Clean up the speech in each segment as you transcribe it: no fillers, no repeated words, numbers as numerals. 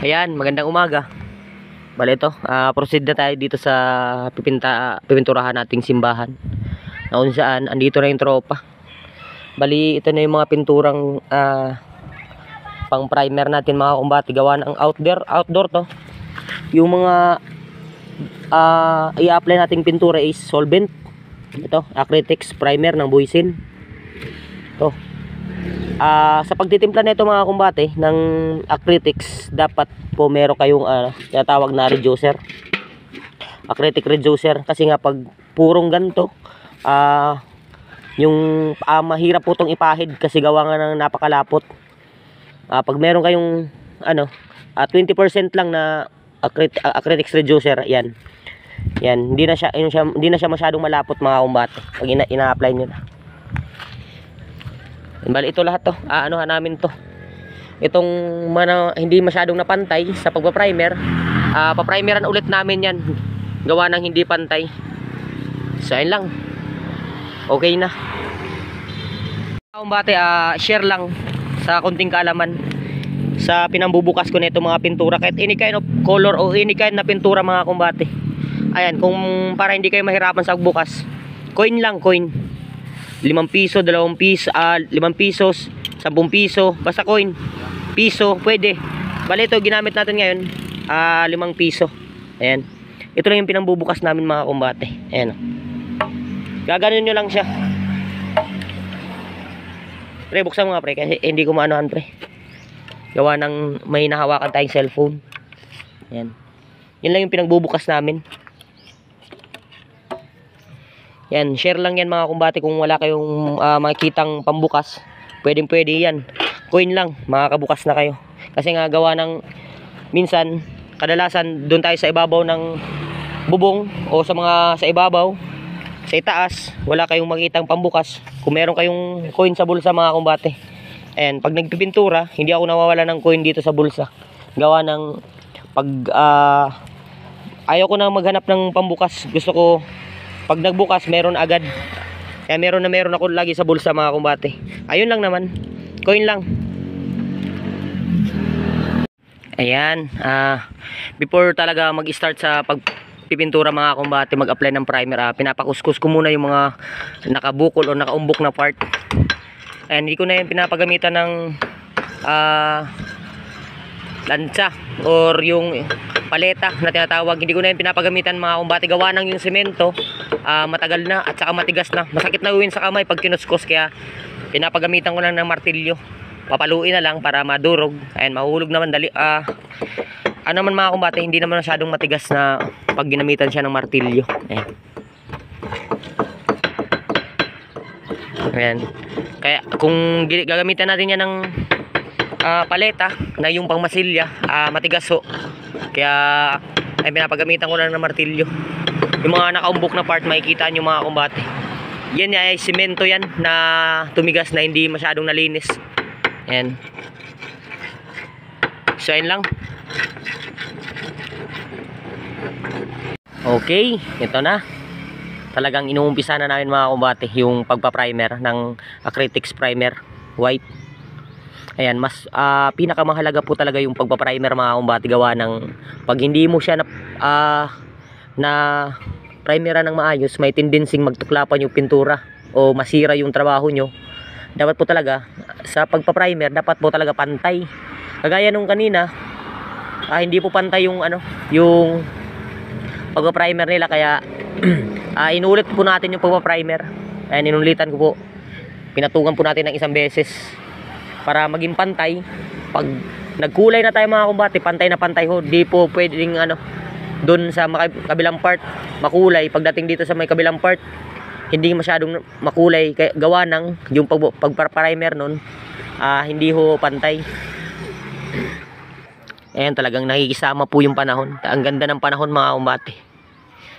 Ayan, magandang umaga. Bale ito, proceed na tayo dito sa pipinturahan nating simbahan. Na kung saan, andito na yung tropa. Bali, ito na yung mga pinturang pang primer natin mga kumbati. Gawa ng outdoor to. Yung mga i-apply nating pintura is solvent. Ito, acrylics primer ng Buisin. Ito. Sa pagtitimpla nito mga kumbate ng acrylics, dapat po meron kayong tinatawag na reducer, acrylic reducer, kasi nga pag purong ganito yung mahirap po itong ipahid kasi gawa nga ng napakalapot. Pag meron kayong 20% lang na acrylic reducer, yan hindi na siya masyadong malapot mga kumbate pag ina-apply nyo na. Bali ito lahat to, anuhan namin to. Itong hindi masyadong napantay sa pagpa-primer, pa-primeran ulit namin yan. Gawa ng hindi pantay. So ayun lang. Okay na. Kumbate, share lang sa konting kaalaman sa pinambubukas ko nito mga pintura, kahit any kind of color o any kind na pintura mga kumbate. Ayan, kung para hindi kayo mahirapan sa pagbukas, coin lang, coin. 5 piso, 2 piso, 5 pesos, 10 piso, basta coin, piso, pwede. Bali ito, ginamit natin ngayon, 5 piso. Ayan. Ito lang yung pinambubukas namin mga kumbate. Ayan. Gaganon nyo lang siya. Pre, buksan mo nga pre, kasi hindi ko maanohan pre. Gawa ng may nahawakan tayong cellphone. Ayan. Yan lang yung pinagbubukas namin. Yan, share lang yan mga kumbate kung wala kayong makikitang pambukas. Pwedeng pwede yan. Coin lang, makakabukas na kayo. Kasi nga gawa ng minsan, kadalasan doon tayo sa ibabaw ng bubong o sa ibabaw, sa itaas, wala kayong makikitang pambukas. Kung meron kayong coin sa bulsa mga kumbate. And pag nagpipintura, hindi ako nawawala ng coin dito sa bulsa. Gawa ng pag ayaw ko na maghanap ng pambukas. Gusto ko pag nagbukas, meron agad. Kaya meron ako lagi sa bulsa mga kumbate. Ayun lang naman. Coin lang. Ayan. Before talaga mag-start sa pagpipintura mga kumbate, mag-apply ng primer, pinapakuskus ko muna yung mga nakabukol o nakaumbok na part. And hindi ko na yung pinapagamitan ng lansa or yung paleta na tinatawag. Hindi ko na yung pinapagamitan mga kumbate. Gawa ng yung semento, matagal na at saka matigas na. Masakit na gawin sa kamay pag kinuskos, kaya pinapagamitan ko lang ng martilyo. Papaluin na lang para madurog. Ayan, mahulog naman dali. Naman mga kumbate, hindi naman masyadong matigas na pag ginamitan siya ng martilyo. Ayan. Ayan. Kaya kung gagamitan natin yan ng paleta na yung pangmasilya, matigas ho. Kaya ay pinapagamitan ko lang ng martilyo. Yung mga nakaumbok na part, makikita nyo mga kumbate. Yan ay simento yan na tumigas na hindi masyadong nalinis. Ayan. So ayun lang. Okay, ito na. Talagang inuumpisa na namin mga kumbate yung pagpa-primer ng acrylics primer white. Ayan, mas pinakamahalaga po talaga yung pagpa-primer mga kumbate. Gawa ng pag hindi mo siya na primeran ng maayos, may tendency magtuklapan yung pintura o masira yung trabaho nyo. Dapat po talaga sa pagpa-primer, dapat po talaga pantay. Kagaya nung kanina, hindi po pantay yung yung pagpa-primer nila, kaya inulit po natin yung pagpa-primer. Ayan, inulitan ko po. Pinatungan po natin ng isang beses para maging pantay. Pag nagkulay na tayo mga kumbate, pantay na pantay ho. Di po pwedeng doon sa kabilang part makulay, pagdating dito sa may kabilang part hindi masyadong makulay, kaya gawa ng yung pagpa-primer nun hindi ho pantay. Ayan, talagang nakikisama po yung panahon. Ang ganda ng panahon mga kumbate.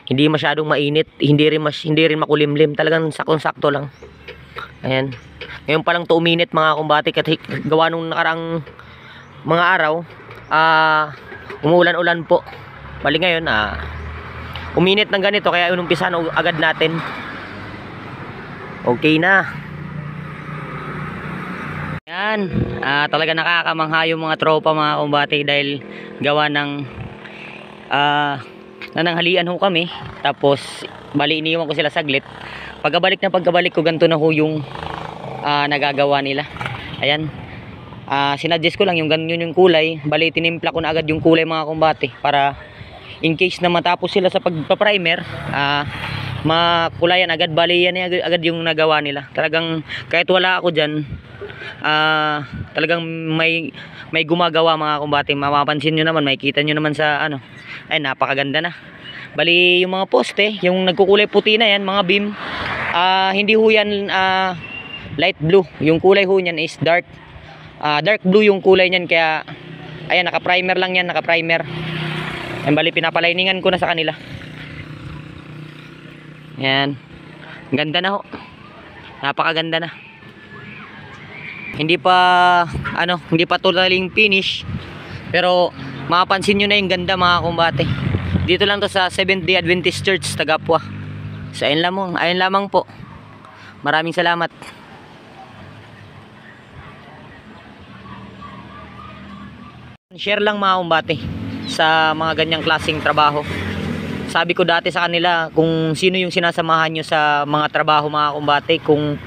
Hindi masyadong mainit, hindi rin makulimlim, talagang sakto-sakto lang. Ayan. Ngayon pa lang to uminit mga kumbate, kasi gawa nung nakarang mga araw umuulan-ulan po. Bali ngayon uminit ng ganito, kaya inumpisan agad natin. Okay na. Yan, talaga nakakamangha yung mga tropa mga kumbate dahil gawa ng nananghalian ho kami. Tapos bali iniwan ko sila saglit. Pagkabalik ko ganito na ho yung nagagawa nila. Ayan, sinadjust ko lang yung ganyan yung kulay. Bali tinimpla ko na agad yung kulay mga kumbate para in case na matapos sila sa pagpa-primer, makulayan agad. Bali yan agad yung nagawa nila. Talagang kahit wala ako dyan, talagang may gumagawa mga kumbate. Mapapansin nyo naman, makikita nyo naman sa ano, ay napakaganda na. Bali yung mga poste, yung nagkukulay puti na yan, mga beam, hindi ho yan light blue. Yung kulay ho niyan is dark blue yung kulay niyan. Kaya ayan, naka primer lang yan, naka primer. Ayan, bali pinapaliningan ko na sa kanila. Ayan, ganda na ho, napakaganda na. Hindi pa totally finish, pero mapapansin nyo na yung ganda mga kumbate. Dito lang to sa Seventh-day Adventist Church Tagapwa. So ayun lamang po. Maraming salamat. Share lang mga kumbate sa mga ganyang klaseng trabaho. Sabi ko dati sa kanila, kung sino yung sinasamahan nyo sa mga trabaho mga kumbate, kung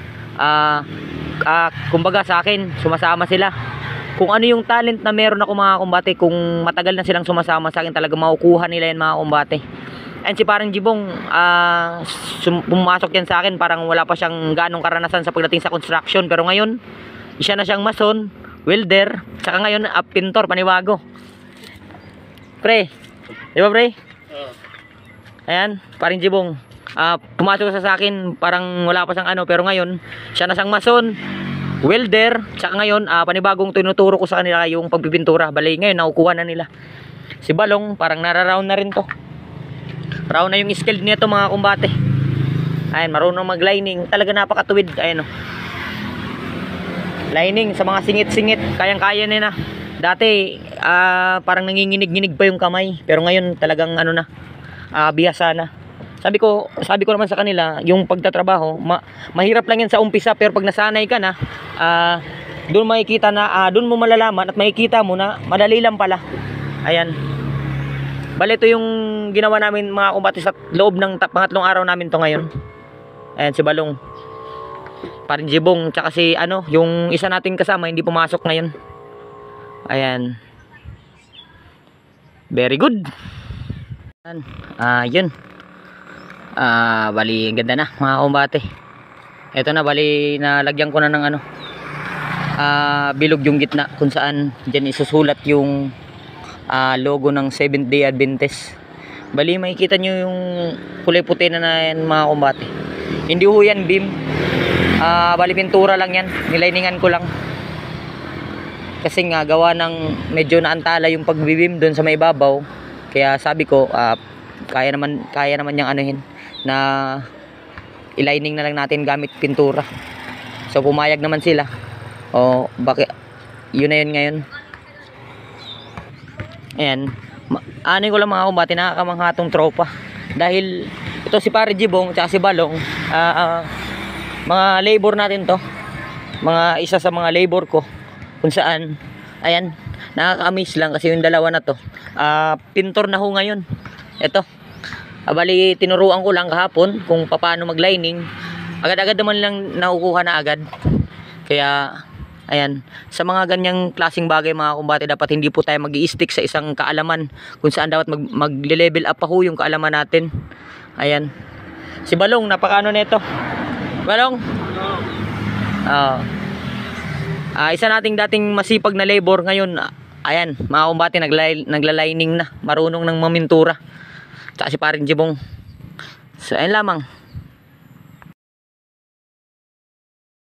kumbaga sa akin, sumasama sila. Kung ano yung talent na meron ako mga kumbate, kung matagal na silang sumasama sa akin, talaga makukuha nila yan mga kumbate. And si parang Jibong, pumasok yan sa akin, parang wala pa siyang ganong karanasan sa pagdating sa construction. Pero ngayon, siya na siyang mason, welder, saka ngayon pintor, paniwago. Pre, di ba pre? Ayan, parang Jibong, pumasok sa akin, parang wala pa siyang ano, pero ngayon, siya na siyang mason, welder, saka ngayon panibagong tinuturo ko sa kanila yung pagpipintura. Bali ngayon nakukuha na nila. Si Balong parang nararound na rin to. Round na yung skill nito mga kumbate. Ayun, marunong mag-lining. Talaga napakatuwid. Ayun oh. Lining sa mga singit-singit, kayang-kaya nila. Dati parang nanginginig-nginig pa yung kamay, pero ngayon talagang ano na, bihasa na. Sabi ko naman sa kanila, yung pagtatrabaho, mahirap lang yan sa umpisa, pero pag nasanay ka na, doon makikita na, doon mo malalaman at makikita mo na madali lang pala. Ayan. Bali ito yung ginawa namin mga kumbate sa loob ng pangatlong araw namin to ngayon. Ayan si Balong, parang Jibong, tsaka si ano, yung isa nating kasama hindi pumasok ngayon. Ayan. Very good. Yun. Bali ang ganda na mga kumbate. Ito na, bali nalagyan ko na ng ano, bilog yung gitna kung saan dyan isusulat yung logo ng Seventh-day Adventist. Bali makikita nyo yung kulay puti na yan mga kumbate. Hindi ho yan beam, bali pintura lang yan, niliningan ko lang kasi nga gawa ng medyo naantala yung pagbibim doon sa may babaw. Kaya sabi ko, kaya naman yung anuhin na i-lining na lang natin gamit pintura. So pumayag naman sila. O bakit yun na yun ngayon. Ayan, anin ko lang mga kumbate, nakakamangha tong tropa. Dahil ito si Pare Jibong at si Balong, mga labor natin to, mga isa sa mga labor ko, kung saan ayan, nakaka-amaze lang kasi yung dalawa na to pintor na ho ngayon. Ito, bali tinuruan ko lang kahapon kung paano mag-lining. Agad-agad naman lang nakukuha na agad. Kaya ayan, sa mga ganyang klaseng bagay mga kumbate, dapat hindi po tayo mag-i-stick sa isang kaalaman, kung saan dapat mag-level up pa ho yung kaalaman natin. Ayan, si Balong, napakaano nito Balong. Isa nating dating masipag na labor ngayon, ayan mga kumbate, nagla-lining na, marunong ng mamintura. Tsaka si Paring Jibong. So ayun lamang.